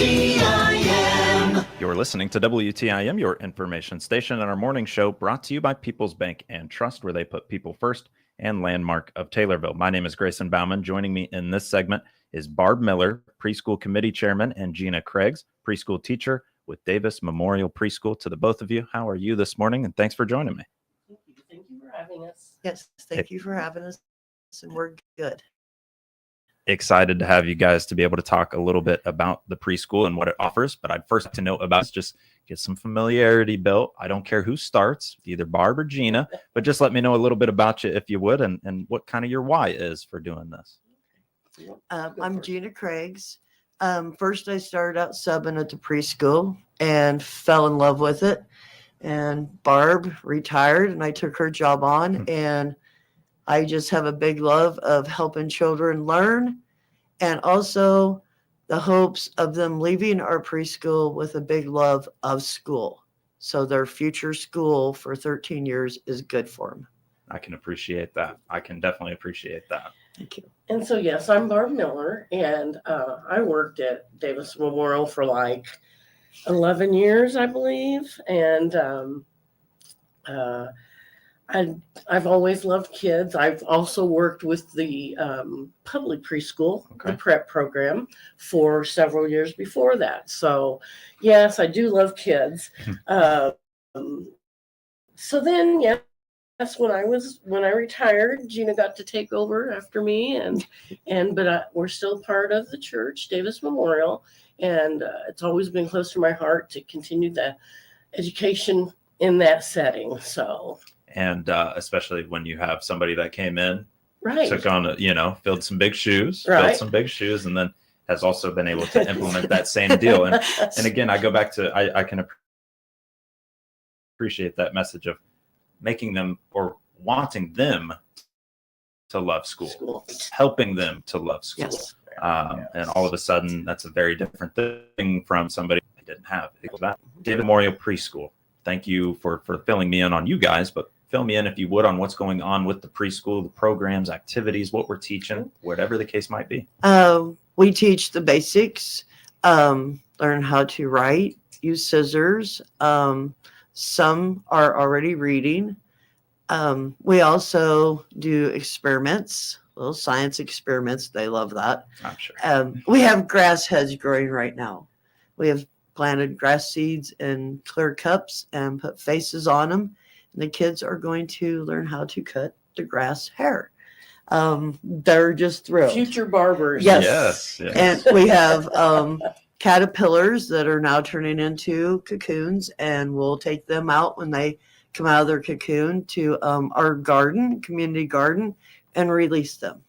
WTIM. You're listening to WTIM, your information station, and our morning show brought to you by People's Bank and Trust, where they put people first, and Landmark of Taylorville. My name is Grayson Bauman. Joining me in this segment is Barb Miller, preschool committee chairman, and Gina Craigs, preschool teacher with Davis Memorial Preschool. To the both of you, how are you this morning? And thanks for joining me. Thank you for having us. Yes, thank you for having us, and we're good. Excited to have you guys to be able to talk a little bit about the preschool and what it offers. But I'd first like to know about just get some familiarity built. I don't care who starts, either Barb or Gina, but just let me know a little bit about you if you would, and what kind of your why is for doing this. I'm Gina Craigs. First, I started out subbing at the preschool and fell in love with it. And Barb retired, and I took her job on. And I just have a big love of helping children learn, and also the hopes of them leaving our preschool with a big love of school. So their future school for 13 years is good for them. I can appreciate that. I can definitely appreciate that. Thank you. And so, yes, I'm Barb Miller, and I worked at Davis Memorial for like 11 years, I believe. And I've always loved kids. I've also worked with the public preschool, the prep program, for several years before that. So, yes, I do love kids. So then, yes, when I retired, Gina got to take over after me, but we're still part of the church, Davis Memorial, and it's always been close to my heart to continue the education in that setting. So. And especially when you have somebody that came in, right, took on, filled some big shoes, right, and then has also been able to implement that same deal. And again, I go back to, I can appreciate that message of making them or wanting them to love school. Helping them to love school. Yes. And all of a sudden, that's a very different thing from somebody who didn't have that. Davis Memorial Preschool. Thank you for filling me in on you guys, but fill me in, if you would, on what's going on with the preschool, the programs, activities, what we're teaching, whatever the case might be. We teach the basics, learn how to write, use scissors. Some are already reading. We also do experiments, little science experiments. They love that. I'm sure. We have grass heads growing right now. We have planted grass seeds in clear cups and put faces on them. And the kids are going to learn how to cut the grass hair. They're just thrilled. Future barbers. Yes. And we have caterpillars that are now turning into cocoons, and we'll take them out when they come out of their cocoon to our garden, community garden, and release them.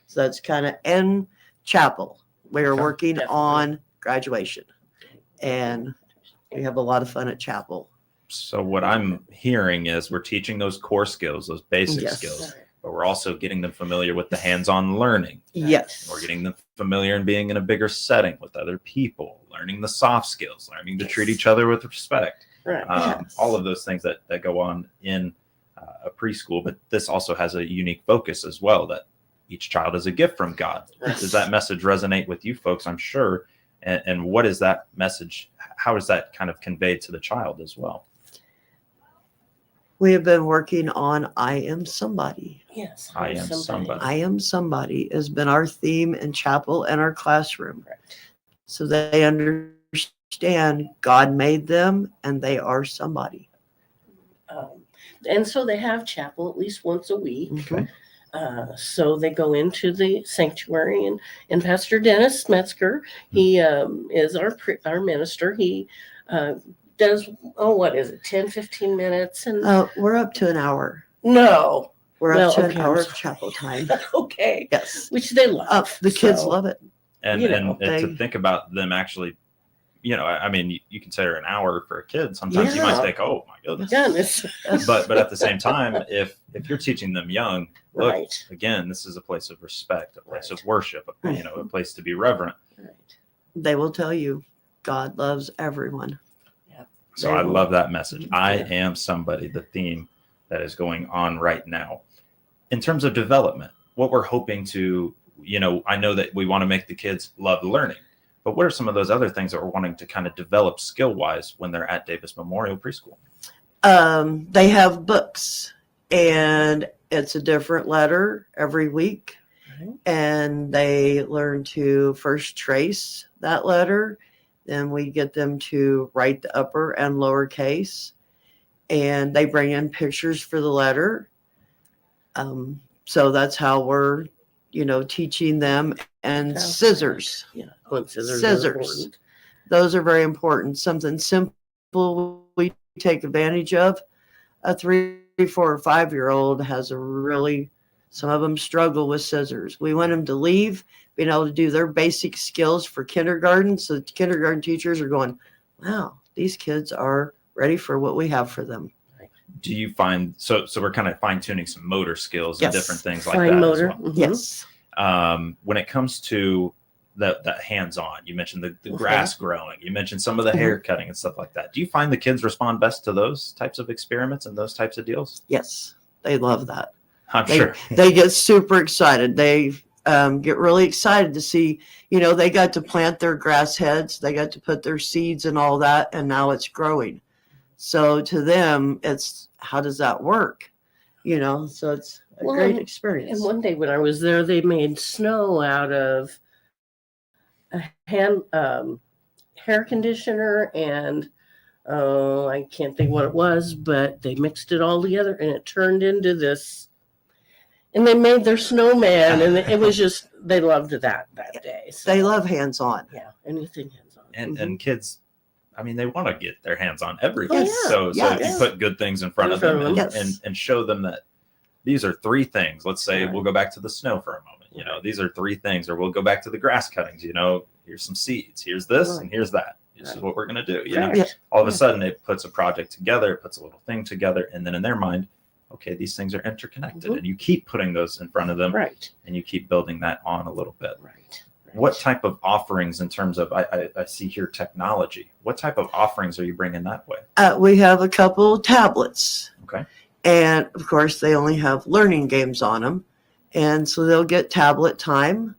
So that's kind of in chapel. We're working on graduation, and we have a lot of fun at chapel. So what I'm hearing is we're teaching those core skills, those basic skills, but we're also getting them familiar with the hands-on learning. Yes. We're getting them familiar in being in a bigger setting with other people, learning the soft skills, learning to treat each other with respect. Right. All of those things that go on in a preschool, but this also has a unique focus as well, that each child is a gift from God. Does that message resonate with you folks? I'm sure. And what is that message? How is that kind of conveyed to the child as well? We have been working on I Am Somebody. Yes. I am somebody. I Am Somebody has been our theme in chapel and our classroom. Right. So they understand God made them and they are somebody. And so they have chapel at least once a week. Okay. So they go into the sanctuary, and Pastor Dennis Metzger, he is our minister. He does, 10, 15 minutes? And we're up to an hour. No. We're up to an hour of chapel time. Okay. Yes. Which they love. The kids love it. And to think about them actually, I mean, you consider an hour for a kid. Sometimes you might think, oh my goodness. But at the same time, if you're teaching them young, look, again, this is a place of respect, a place of worship, a place to be reverent. Right. They will tell you God loves everyone. So I love that message. I am somebody, the theme that is going on right now. In terms of development, what we're hoping to, I know that we want to make the kids love learning, But what are some of those other things that we're wanting to kind of develop skill wise when they're at Davis Memorial Preschool? They have books, and it's a different letter every week. Right. And they learn to first trace that letter. Then we get them to write the upper and lower case. And they bring in pictures for the letter. So that's how we're, teaching them. And scissors. Yeah. Scissors. Scissors. Those are very important. Something simple we take advantage of. A 3, 4, or 5-year-old has some of them struggle with scissors. We want them to leave, being able to do their basic skills for kindergarten. So the kindergarten teachers are going, wow, these kids are ready for what we have for them. Do you find, so we're kind of fine tuning some motor skills and different things like Fine that motor. as well. Mm-hmm. Yes. When it comes to the hands-on, you mentioned the grass growing, you mentioned some of the hair cutting and stuff like that. Do you find the kids respond best to those types of experiments and those types of deals? Yes. They love that. I'm sure. They get super excited. They get really excited to see, they got to plant their grass heads. They got to put their seeds and all that, and now it's growing. So to them, it's, how does that work? So it's a great experience. And one day when I was there, they made snow out of a hair conditioner and I can't think what it was, but they mixed it all together and it turned into this. And they made their snowman, and it was just, they loved that day. So, they love hands-on. Yeah, anything hands-on. And kids, I mean, they want to get their hands on everything. Oh, yeah. So if you put good things in front of them and show them that these are 3 things. Let's say we'll go back to the snow for a moment. These are 3 things, or we'll go back to the grass cuttings. Here's some seeds. Here's this, and here's that. This is what we're going to do. All of a sudden, it puts a project together. It puts a little thing together, and then in their mind, okay, these things are interconnected, and you keep putting those in front of them, and you keep building that on a little bit. What type of offerings in terms of, I see here technology, what type of offerings are you bringing that way? We have a couple tablets. Okay. And of course, they only have learning games on them. And so they'll get tablet time,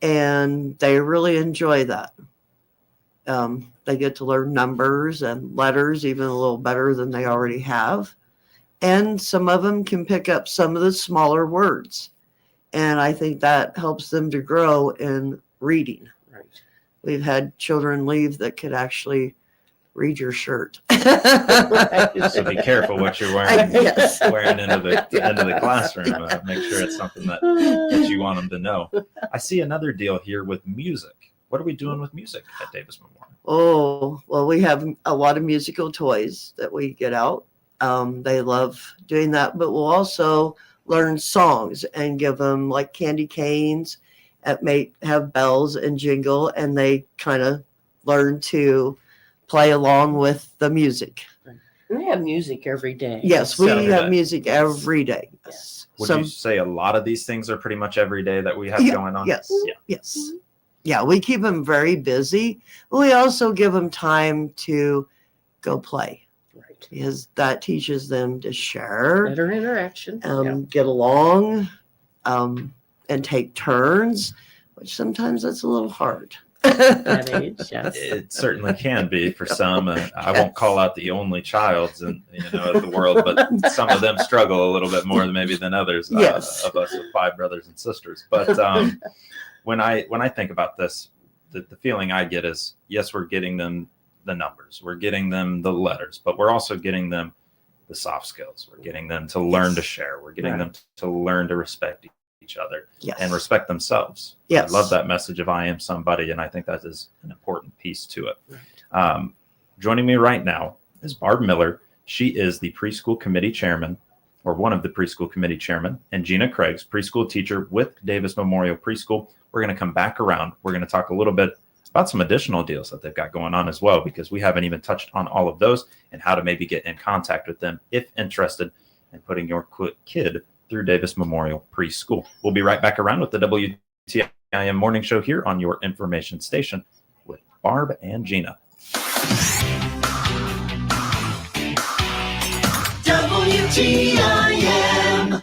and they really enjoy that. They get to learn numbers and letters even a little better than they already have. And some of them can pick up some of the smaller words. And I think that helps them to grow in reading. Right. We've had children leave that could actually read your shirt. So be careful what you're wearing. Yes. Wearing into the classroom. Make sure it's something that you want them to know. I see another deal here with music. What are we doing with music at Davis Memorial? Oh, well, we have a lot of musical toys that we get out. They love doing that, but we'll also learn songs and give them like candy canes that may have bells and jingle, and they kind of learn to play along with the music. We have music every day. Yes, we have music every day. Yes. Would you say a lot of these things are pretty much every day that we have going on? Yes. Yes. Yeah, we keep them very busy. We also give them time to go play. Because that teaches them to share, better interaction, get along, and take turns, which sometimes that's a little hard. That age, yes. It certainly can be for some. I won't call out the only child in the world, but some of them struggle a little bit more than others. Of us with 5 brothers and sisters. But when I think about this, the feeling I get is, yes, we're getting them the numbers, we're getting them the letters, but we're also getting them the soft skills. We're getting them to learn to share. We're getting them to learn to respect each other and respect themselves. I love that message of I am somebody, and I think that is an important piece to it. Joining me right now is Barb Miller. She is the preschool committee chairman, or one of the preschool committee chairmen, and Gina Craigs, preschool teacher with Davis Memorial Preschool. We're going to come back around. We're going to talk a little bit about some additional deals that they've got going on as well, because we haven't even touched on all of those, and how to maybe get in contact with them if interested in putting your kid through Davis Memorial Preschool. We'll be right back around with the WTIM morning show here on your information station with Barb and Gina. WTIM.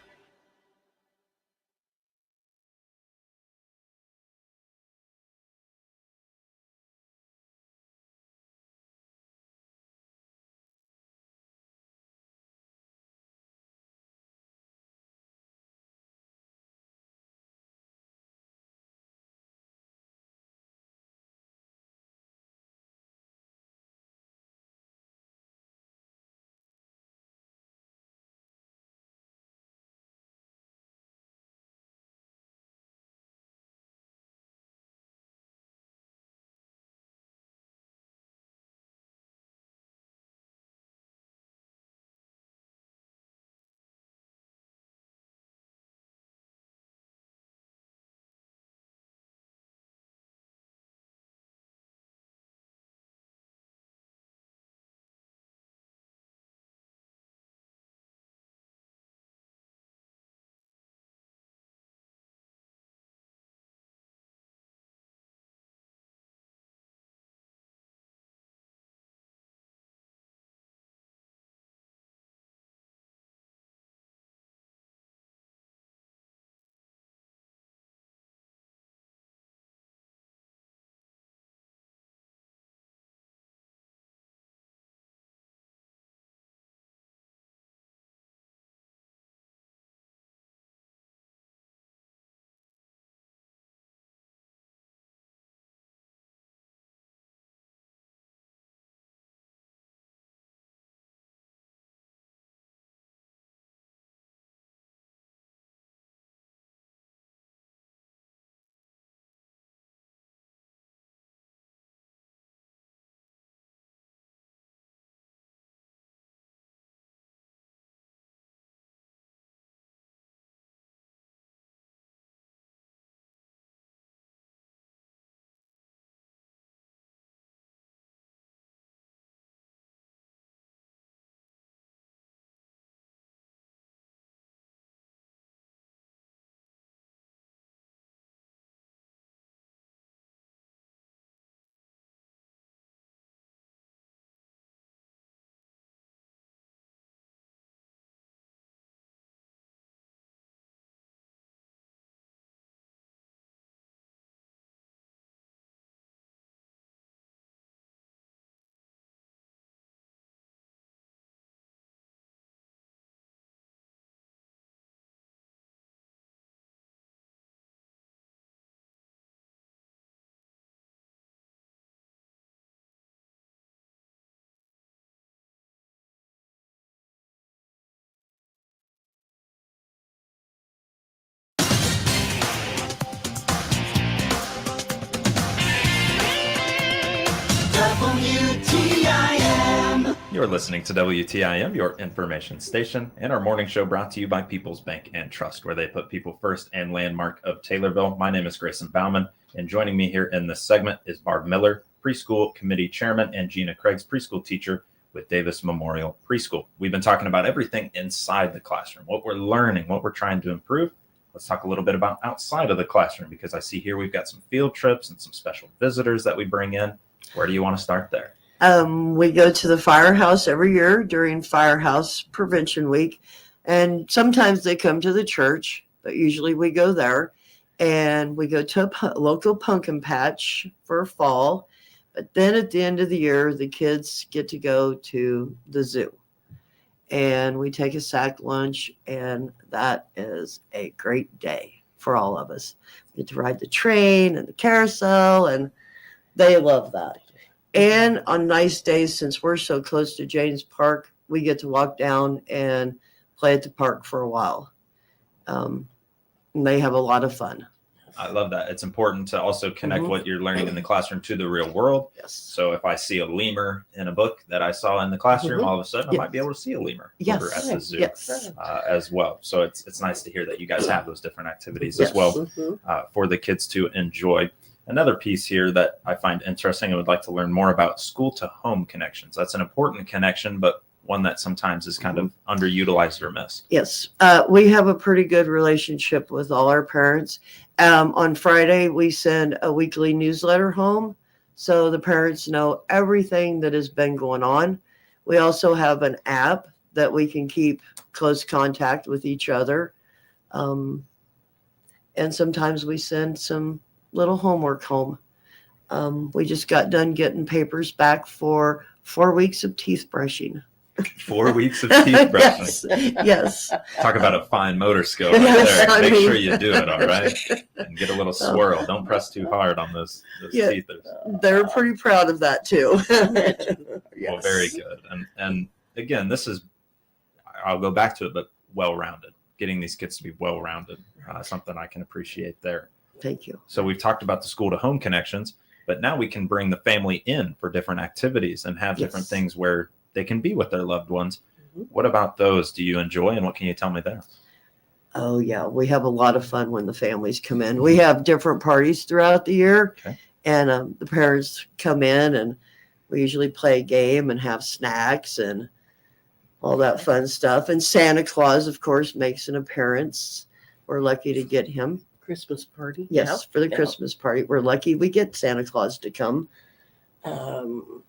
You're listening to WTIM, your information station, and our morning show brought to you by People's Bank and Trust, where they put people first and landmark of Taylorville. My name is Grayson Bauman, and joining me here in this segment is Barb Miller, preschool committee chairman, and Gina Craig's preschool teacher with Davis Memorial Preschool. We've been talking about everything inside the classroom, what we're learning, what we're trying to improve. Let's talk a little bit about outside of the classroom, because I see here we've got some field trips and some special visitors that we bring in. Where do you want to start there? We go to the firehouse every year during Firehouse Prevention Week, and sometimes they come to the church, but usually we go there, and we go to a local pumpkin patch for fall. But then at the end of the year, the kids get to go to the zoo, and we take a sack lunch, and that is a great day for all of us. We get to ride the train and the carousel, and they love that. And on nice days, since we're so close to James Park, we get to walk down and play at the park for a while. And they have a lot of fun. I love that. It's important to also connect what you're learning in the classroom to the real world. Yes. So if I see a lemur in a book that I saw in the classroom, all of a sudden I might be able to see a lemur over at the zoo as well. So it's nice to hear that you guys have those different activities as well for the kids to enjoy. Another piece here that I find interesting and would like to learn more about, school to home connections. That's an important connection, but one that sometimes is kind of underutilized or missed. Yes. We have a pretty good relationship with all our parents. On Friday, we send a weekly newsletter home, so the parents know everything that has been going on. We also have an app that we can keep close contact with each other. And sometimes we send some little homework home. We just got done getting papers back for 4 weeks of teeth brushing. 4 weeks of teeth brushing. Yes. Talk about a fine motor skill right there. Make sure you do it, all right? And get a little swirl. Don't press too hard on those teeth. They're pretty proud of that too. Well, very good. And again, this is, I'll go back to it, but well-rounded. Getting these kids to be well-rounded, something I can appreciate there. Thank you. So we've talked about the school to home connections, but now we can bring the family in for different activities and have different things where they can be with their loved ones. What about those do you enjoy, and what can you tell me there? Oh yeah, we have a lot of fun when the families come in. We have different parties throughout the year, and the parents come in, and we usually play a game and have snacks and all that fun stuff. And Santa Claus, of course, makes an appearance. We're lucky to get him. Christmas party. Yes, for the Christmas party. We're lucky we get Santa Claus to come. Who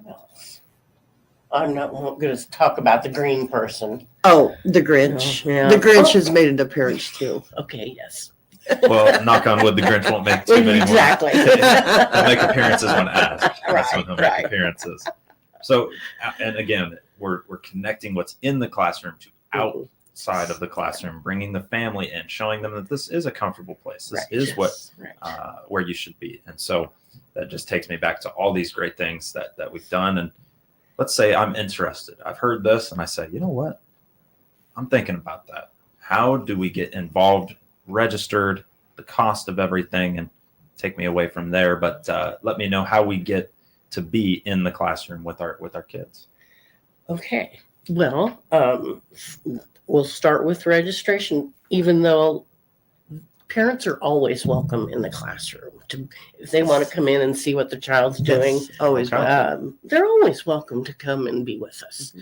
else? I'm not going to talk about the green person. Oh, the Grinch. Yeah. The Grinch has made an appearance too. Okay, yes. Well, knock on wood, the Grinch won't make too many more. Exactly. He'll make appearances when asked. That's when he'll make Right. appearances. So, and again, we're connecting what's in the classroom to outside of the classroom, bringing the family in, showing them that this is a comfortable place. This is where you should be. And so that just takes me back to all these great things that we've done. And let's say I'm interested. I've heard this and I say, you know what? I'm thinking about that. How do we get involved, registered, the cost of everything, and take me away from there. But let me know how we get to be in the classroom with our kids. Okay. Well, we'll start with registration, even though parents are always welcome in the classroom if they want to come in and see what the child's doing. Always welcome. They're always welcome to come and be with us.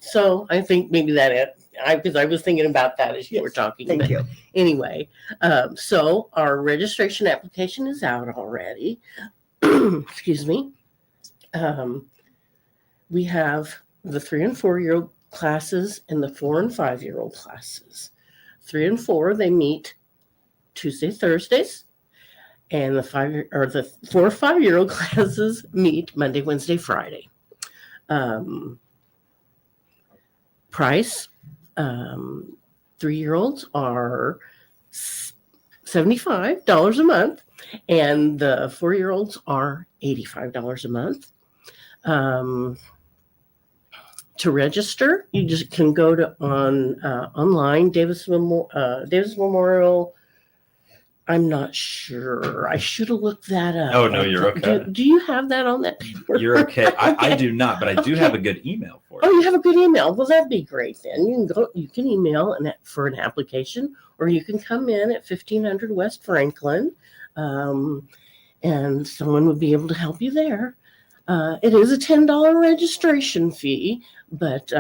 So I think maybe because I was thinking about that as you were talking. Thank you. Anyway, so our registration application is out already. Excuse me. We have the 3 and 4 year old classes and the 4 and 5 year old classes. 3 and 4, they meet Tuesday, Thursdays, and the 4 or 5 year old classes meet Monday, Wednesday, Friday. Price, 3 year olds are $75 a month, and the 4 year olds are $85 a month. To register, you just can go to online Davis Memorial I'm not sure. I should have looked that up. Oh, no, you're okay. Do you have that on that paper? You're okay. I do not, but I do have a good email for Oh, you. you have a good email. Well, that'd be great then. You can email for an application, or you can come in at 1500 West Franklin, and someone would be able to help you there. It is a $10 registration fee, but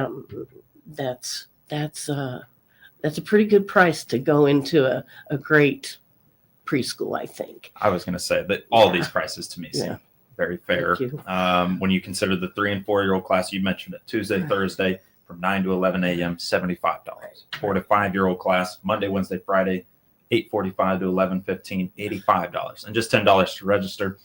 that's a pretty good price to go into a great preschool, I think. I was going to say that all these prices to me seem very fair. Thank you. When you consider the 3 and 4 year old class, you mentioned it, Tuesday, Thursday from 9 to 11 a.m., $75. 4 to 5 year old class, Monday, Wednesday, Friday, 8:45 to 11:15, $85, and just $10 to register.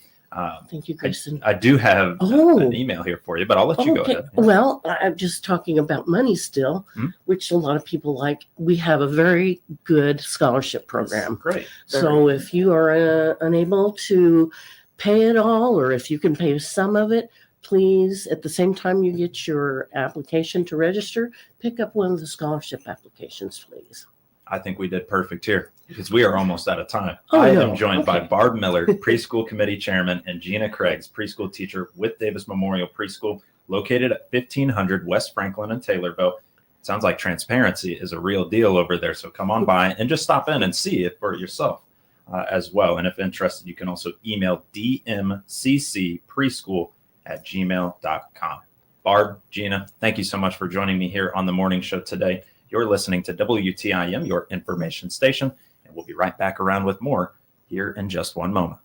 Thank you, Kristen. I do have an email here for you, but I'll let you go ahead. Well, I'm just talking about money still, which a lot of people like. We have a very good scholarship program. Great. So if you are unable to pay it all, or if you can pay some of it, please, at the same time you get your application to register, pick up one of the scholarship applications, please. I think we did perfect here because we are almost out of time. Oh, I no. am joined by Okay. Barb Miller, preschool committee chairman, and Gina Craigs, preschool teacher with Davis Memorial Preschool, located at 1500 West Franklin in Taylorville. Sounds like transparency is a real deal over there. So come on by and just stop in and see it for yourself as well. And if interested, you can also email dmccpreschool@gmail.com. Barb, Gina, thank you so much for joining me here on the morning show today. You're listening to WTIM, your information station, and we'll be right back around with more here in just one moment.